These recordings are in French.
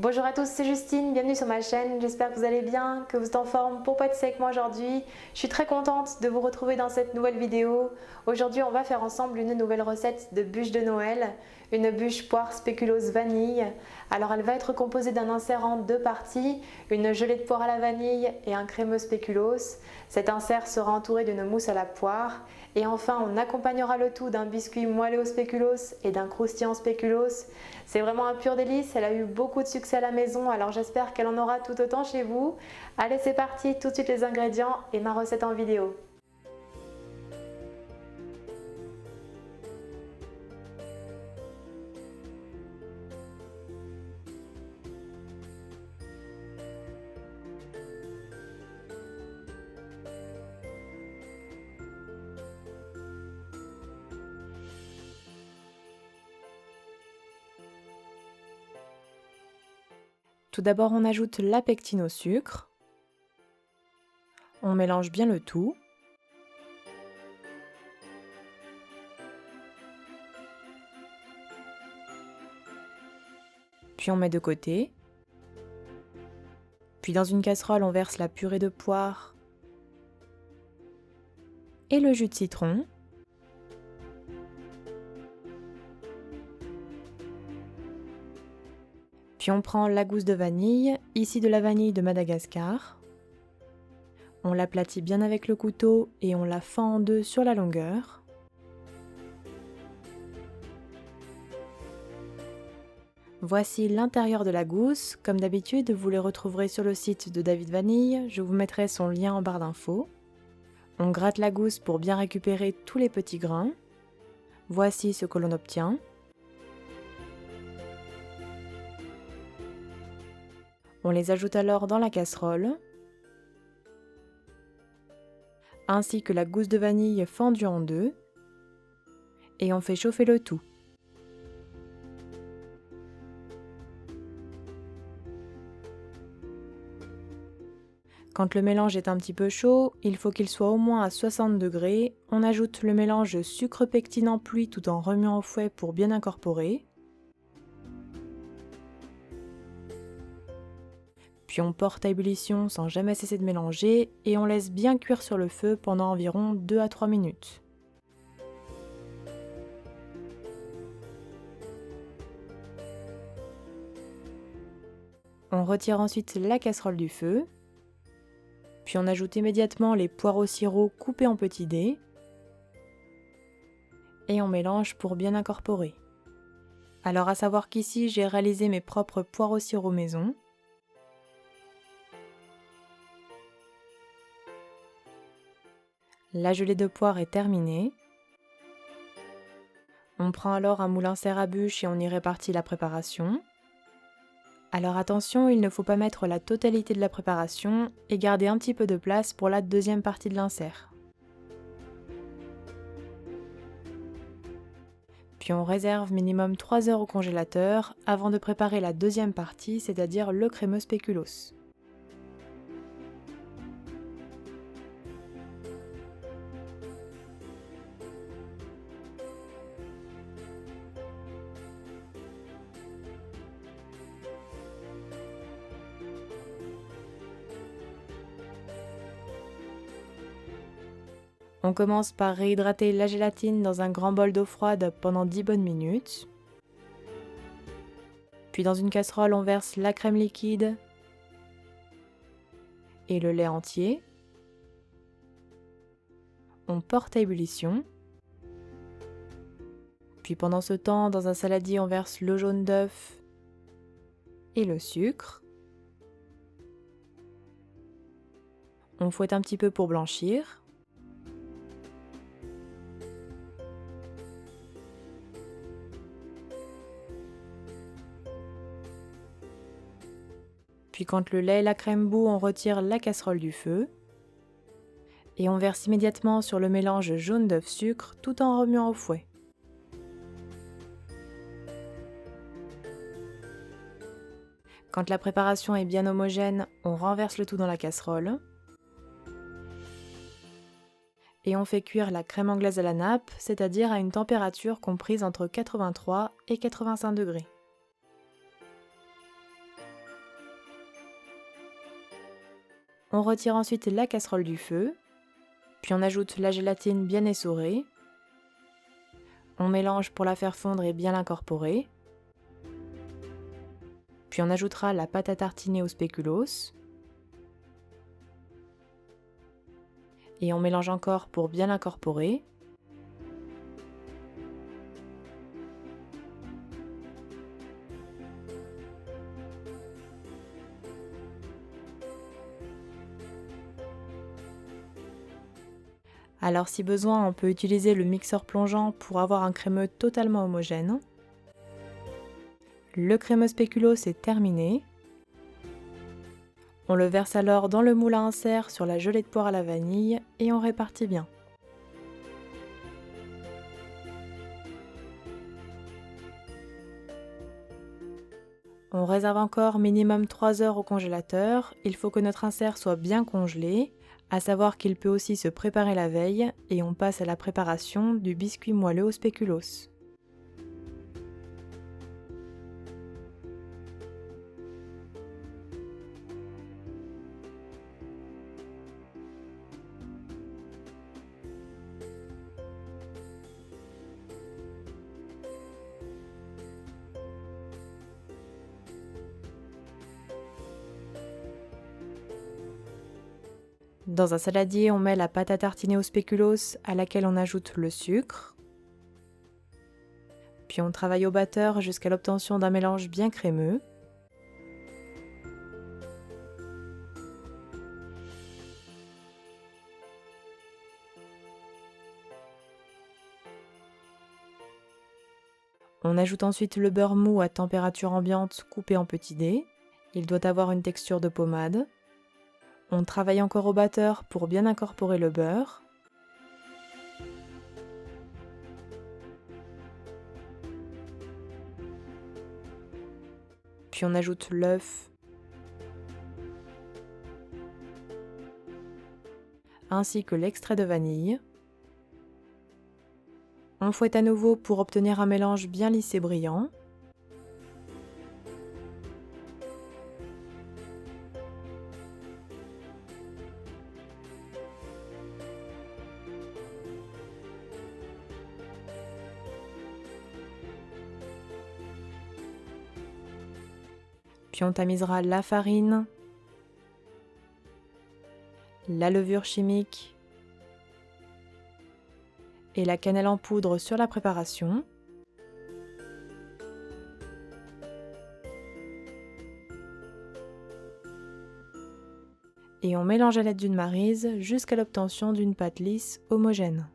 Bonjour à tous, c'est Justine, bienvenue sur ma chaîne, j'espère que vous allez bien, que vous êtes en forme pour pâtisser avec moi aujourd'hui. Je suis très contente de vous retrouver dans cette nouvelle vidéo. Aujourd'hui on va faire ensemble une nouvelle recette de bûche de Noël, une bûche poire spéculoos vanille. Alors elle va être composée d'un insert en deux parties, une gelée de poire à la vanille et un crémeux spéculoos. Cet insert sera entouré d'une mousse à la poire. Et enfin, on accompagnera le tout d'un biscuit moelleux au spéculoos et d'un croustillant spéculoos. C'est vraiment un pur délice, elle a eu beaucoup de succès à la maison, alors j'espère qu'elle en aura tout autant chez vous. Allez, c'est parti, tout de suite les ingrédients et ma recette en vidéo. Tout d'abord, on ajoute la pectine au sucre. On mélange bien le tout. Puis on met de côté. Puis dans une casserole, on verse la purée de poire et le jus de citron. Puis on prend la gousse de vanille, ici de la vanille de Madagascar. On l'aplatit bien avec le couteau et on la fend en deux sur la longueur. Voici l'intérieur de la gousse. Comme d'habitude, vous les retrouverez sur le site de David Vanille. Je vous mettrai son lien en barre d'infos. On gratte la gousse pour bien récupérer tous les petits grains. Voici ce que l'on obtient. On les ajoute alors dans la casserole, ainsi que la gousse de vanille fendue en deux, et on fait chauffer le tout. Quand le mélange est un petit peu chaud, il faut qu'il soit au moins à 60 degrés. On ajoute le mélange sucre pectine en pluie tout en remuant au fouet pour bien incorporer. Puis on porte à ébullition sans jamais cesser de mélanger et on laisse bien cuire sur le feu pendant environ 2 à 3 minutes. On retire ensuite la casserole du feu. Puis on ajoute immédiatement les poires au sirop coupés en petits dés. Et on mélange pour bien incorporer. Alors à savoir qu'ici j'ai réalisé mes propres poires au sirop maison. La gelée de poire est terminée. On prend alors un moule insert à bûche et on y répartit la préparation. Alors attention, il ne faut pas mettre la totalité de la préparation et garder un petit peu de place pour la deuxième partie de l'insert. Puis on réserve minimum 3 heures au congélateur avant de préparer la deuxième partie, c'est-à-dire le crémeux spéculoos. On commence par réhydrater la gélatine dans un grand bol d'eau froide pendant 10 bonnes minutes. Puis dans une casserole, on verse la crème liquide et le lait entier. On porte à ébullition. Puis pendant ce temps, dans un saladier, on verse le jaune d'œuf et le sucre. On fouette un petit peu pour blanchir. Puis quand le lait et la crème bout, on retire la casserole du feu. Et on verse immédiatement sur le mélange jaune d'œuf sucre tout en remuant au fouet. Quand la préparation est bien homogène, on renverse le tout dans la casserole. Et on fait cuire la crème anglaise à la nappe, c'est-à-dire à une température comprise entre 83 et 85 degrés. On retire ensuite la casserole du feu, puis on ajoute la gélatine bien essorée. On mélange pour la faire fondre et bien l'incorporer. Puis on ajoutera la pâte à tartiner au spéculoos. Et on mélange encore pour bien l'incorporer. Alors si besoin, on peut utiliser le mixeur plongeant pour avoir un crémeux totalement homogène. Le crémeux spéculoos est terminé. On le verse alors dans le moule à insert sur la gelée de poire à la vanille et on répartit bien. On réserve encore minimum 3 heures au congélateur. Il faut que notre insert soit bien congelé, à savoir qu'il peut aussi se préparer la veille, et on passe à la préparation du biscuit moelleux au spéculoos. Dans un saladier, on met la pâte à tartiner au spéculoos à laquelle on ajoute le sucre. Puis on travaille au batteur jusqu'à l'obtention d'un mélange bien crémeux. On ajoute ensuite le beurre mou à température ambiante coupé en petits dés. Il doit avoir une texture de pommade. On travaille encore au batteur pour bien incorporer le beurre. Puis on ajoute l'œuf, ainsi que l'extrait de vanille. On fouette à nouveau pour obtenir un mélange bien lisse et brillant. Puis on tamisera la farine, la levure chimique et la cannelle en poudre sur la préparation. Et on mélange à l'aide d'une maryse jusqu'à l'obtention d'une pâte lisse homogène.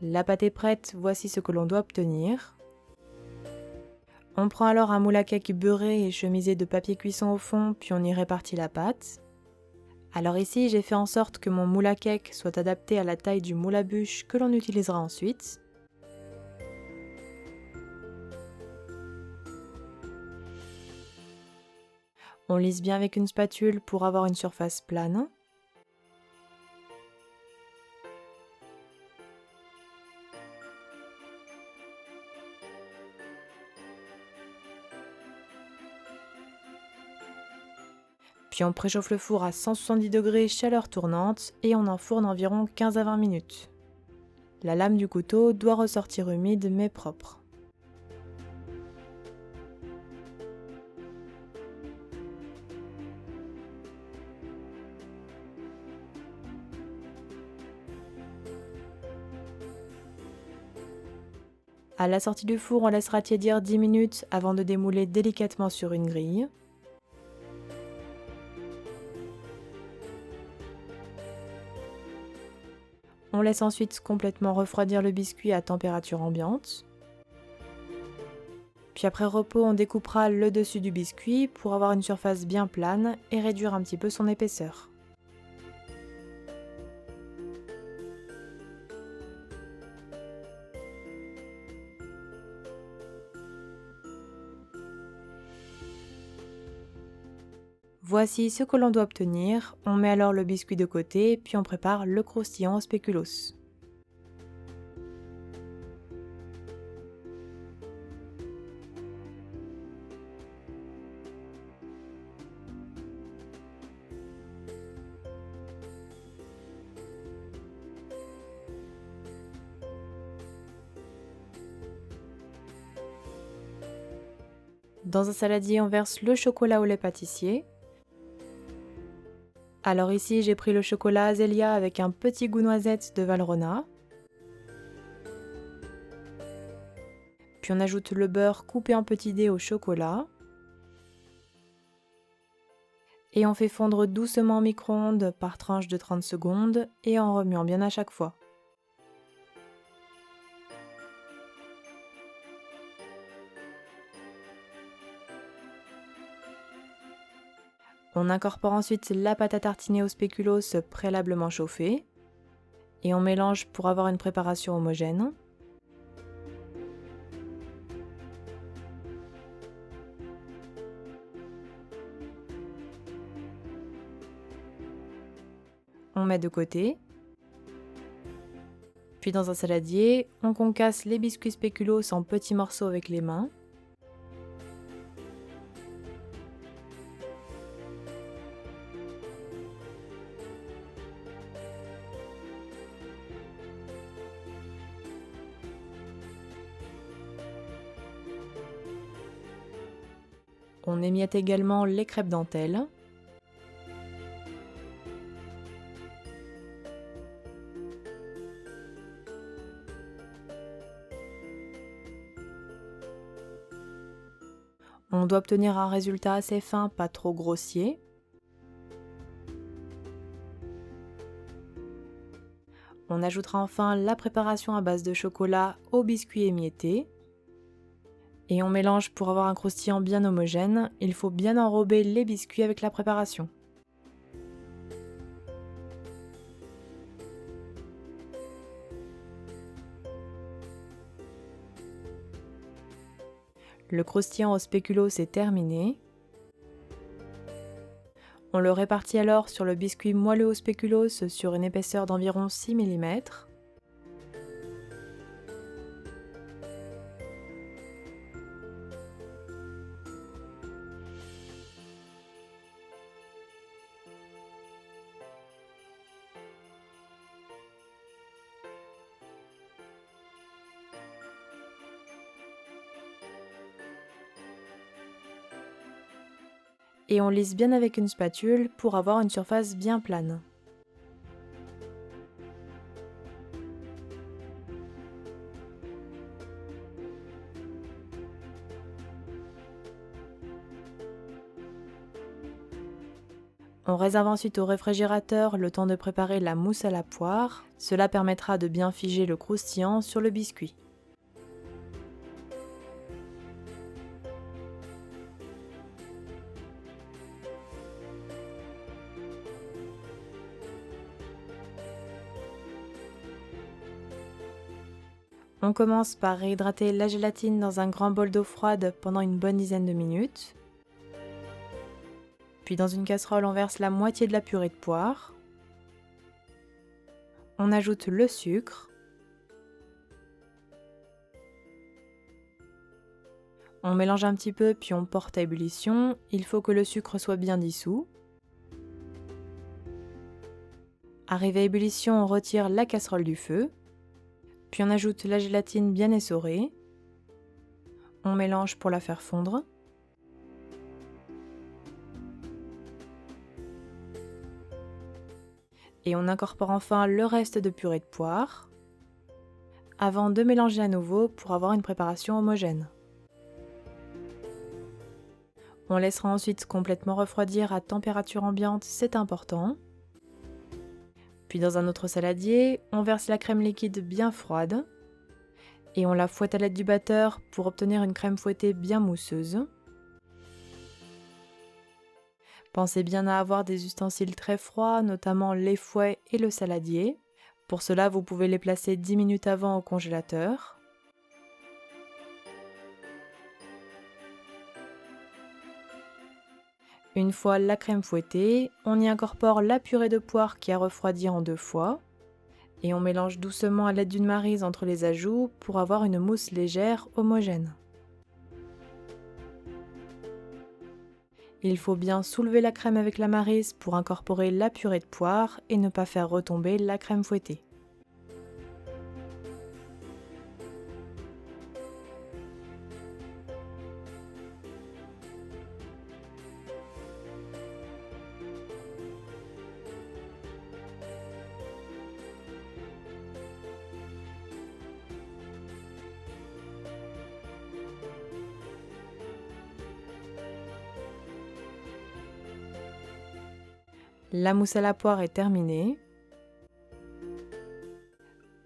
La pâte est prête, voici ce que l'on doit obtenir. On prend alors un moule à cake beurré et chemisé de papier cuisson au fond, puis on y répartit la pâte. Alors ici, j'ai fait en sorte que mon moule à cake soit adapté à la taille du moule à bûche que l'on utilisera ensuite. On lisse bien avec une spatule pour avoir une surface plane. Puis on préchauffe le four à 170 degrés, chaleur tournante, et on enfourne environ 15 à 20 minutes. La lame du couteau doit ressortir humide mais propre. À la sortie du four, on laissera tiédir 10 minutes avant de démouler délicatement sur une grille. On laisse ensuite complètement refroidir le biscuit à température ambiante. Puis après repos, on découpera le dessus du biscuit pour avoir une surface bien plane et réduire un petit peu son épaisseur. Voici ce que l'on doit obtenir. On met alors le biscuit de côté, puis on prépare le croustillant au spéculoos. Dans un saladier, on verse le chocolat au lait pâtissier. Alors ici, j'ai pris le chocolat Azelia avec un petit goût noisette de Valrhona. Puis on ajoute le beurre coupé en petits dés au chocolat. Et on fait fondre doucement au micro-ondes par tranche de 30 secondes et en remuant bien à chaque fois. On incorpore ensuite la pâte à tartiner au spéculoos préalablement chauffée et on mélange pour avoir une préparation homogène. On met de côté. Puis dans un saladier, on concasse les biscuits spéculoos en petits morceaux avec les mains. On émiette également les crêpes dentelles. On doit obtenir un résultat assez fin, pas trop grossier. On ajoutera enfin la préparation à base de chocolat aux biscuits émiettés. Et on mélange pour avoir un croustillant bien homogène. Il faut bien enrober les biscuits avec la préparation. Le croustillant au spéculoos est terminé. On le répartit alors sur le biscuit moelleux au spéculoos sur une épaisseur d'environ 6 mm. Et on lisse bien avec une spatule pour avoir une surface bien plane. On réserve ensuite au réfrigérateur le temps de préparer la mousse à la poire. Cela permettra de bien figer le croustillant sur le biscuit. On commence par réhydrater la gélatine dans un grand bol d'eau froide pendant une bonne dizaine de minutes. Puis dans une casserole, on verse la moitié de la purée de poire. On ajoute le sucre. On mélange un petit peu puis on porte à ébullition. Il faut que le sucre soit bien dissous. Arrivé à ébullition, on retire la casserole du feu. Puis on ajoute la gélatine bien essorée. On mélange pour la faire fondre. Et on incorpore enfin le reste de purée de poire avant de mélanger à nouveau pour avoir une préparation homogène. On laissera ensuite complètement refroidir à température ambiante, c'est important. Puis dans un autre saladier, on verse la crème liquide bien froide et on la fouette à l'aide du batteur pour obtenir une crème fouettée bien mousseuse. Pensez bien à avoir des ustensiles très froids, notamment les fouets et le saladier. Pour cela, vous pouvez les placer 10 minutes avant au congélateur. Une fois la crème fouettée, on y incorpore la purée de poire qui a refroidi en 2 fois et on mélange doucement à l'aide d'une maryse entre les ajouts pour avoir une mousse légère, homogène. Il faut bien soulever la crème avec la maryse pour incorporer la purée de poire et ne pas faire retomber la crème fouettée. La mousse à la poire est terminée.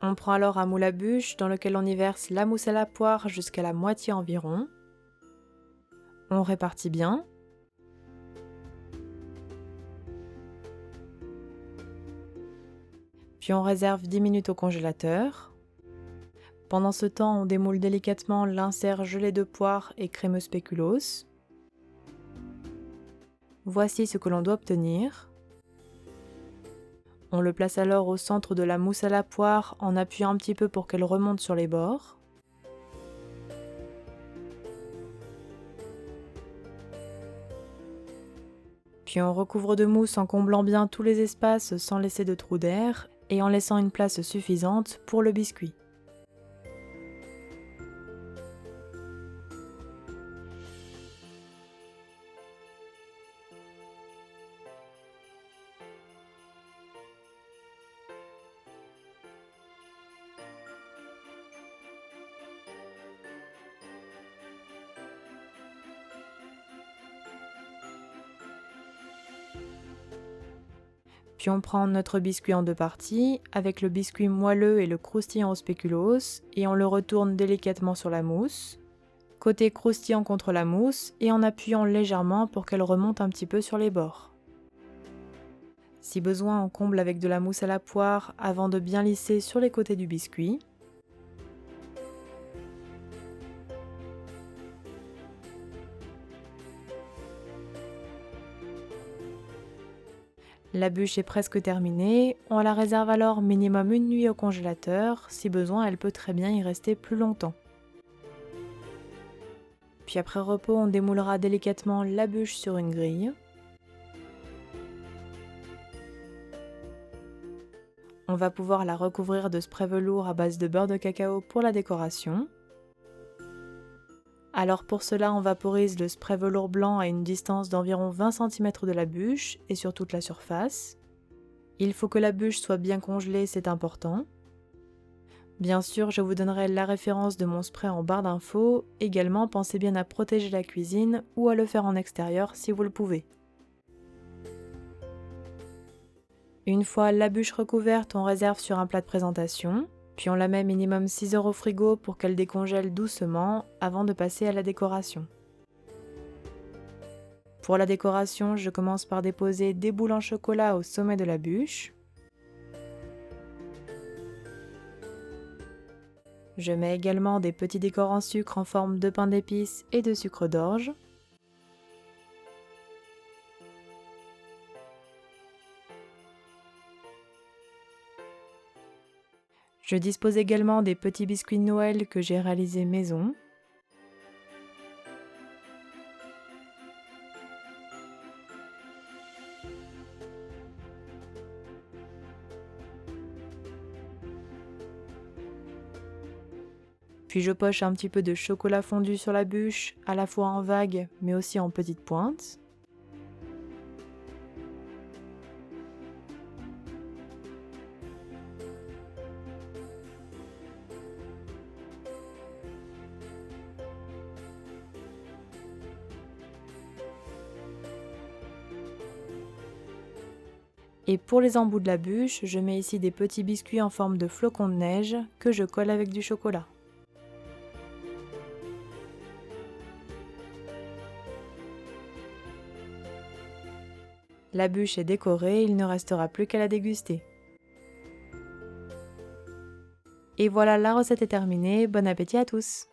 On prend alors un moule à bûche dans lequel on y verse la mousse à la poire jusqu'à la moitié environ. On répartit bien. Puis on réserve 10 minutes au congélateur. Pendant ce temps, on démoule délicatement l'insert gelé de poire et crémeux spéculoos. Voici ce que l'on doit obtenir. On le place alors au centre de la mousse à la poire en appuyant un petit peu pour qu'elle remonte sur les bords. Puis on recouvre de mousse en comblant bien tous les espaces sans laisser de trous d'air et en laissant une place suffisante pour le biscuit. Puis on prend notre biscuit en 2 parties, avec le biscuit moelleux et le croustillant au spéculoos, et on le retourne délicatement sur la mousse, côté croustillant contre la mousse, et en appuyant légèrement pour qu'elle remonte un petit peu sur les bords. Si besoin, on comble avec de la mousse à la poire avant de bien lisser sur les côtés du biscuit. La bûche est presque terminée, on la réserve alors minimum 1 nuit au congélateur, si besoin elle peut très bien y rester plus longtemps. Puis après repos, on démoulera délicatement la bûche sur une grille. On va pouvoir la recouvrir de spray velours à base de beurre de cacao pour la décoration. Alors pour cela, on vaporise le spray velours blanc à une distance d'environ 20 cm de la bûche et sur toute la surface. Il faut que la bûche soit bien congelée, c'est important. Bien sûr, je vous donnerai la référence de mon spray en barre d'infos. Également, pensez bien à protéger la cuisine ou à le faire en extérieur si vous le pouvez. Une fois la bûche recouverte, on réserve sur un plat de présentation. Puis on la met minimum 6 heures au frigo pour qu'elle décongèle doucement avant de passer à la décoration. Pour la décoration, je commence par déposer des boules en chocolat au sommet de la bûche. Je mets également des petits décors en sucre en forme de pain d'épices et de sucre d'orge. Je dispose également des petits biscuits de Noël que j'ai réalisés maison. Puis je poche un petit peu de chocolat fondu sur la bûche, à la fois en vagues mais aussi en petites pointes. Et pour les embouts de la bûche, je mets ici des petits biscuits en forme de flocons de neige que je colle avec du chocolat. La bûche est décorée, il ne restera plus qu'à la déguster. Et voilà, la recette est terminée, bon appétit à tous!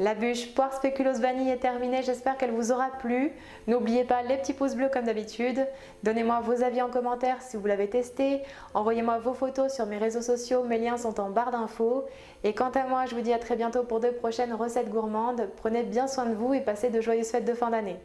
La bûche poire spéculoos vanille est terminée, j'espère qu'elle vous aura plu. N'oubliez pas les petits pouces bleus comme d'habitude. Donnez-moi vos avis en commentaire si vous l'avez testé. Envoyez-moi vos photos sur mes réseaux sociaux, mes liens sont en barre d'infos. Et quant à moi, je vous dis à très bientôt pour de prochaines recettes gourmandes. Prenez bien soin de vous et passez de joyeuses fêtes de fin d'année.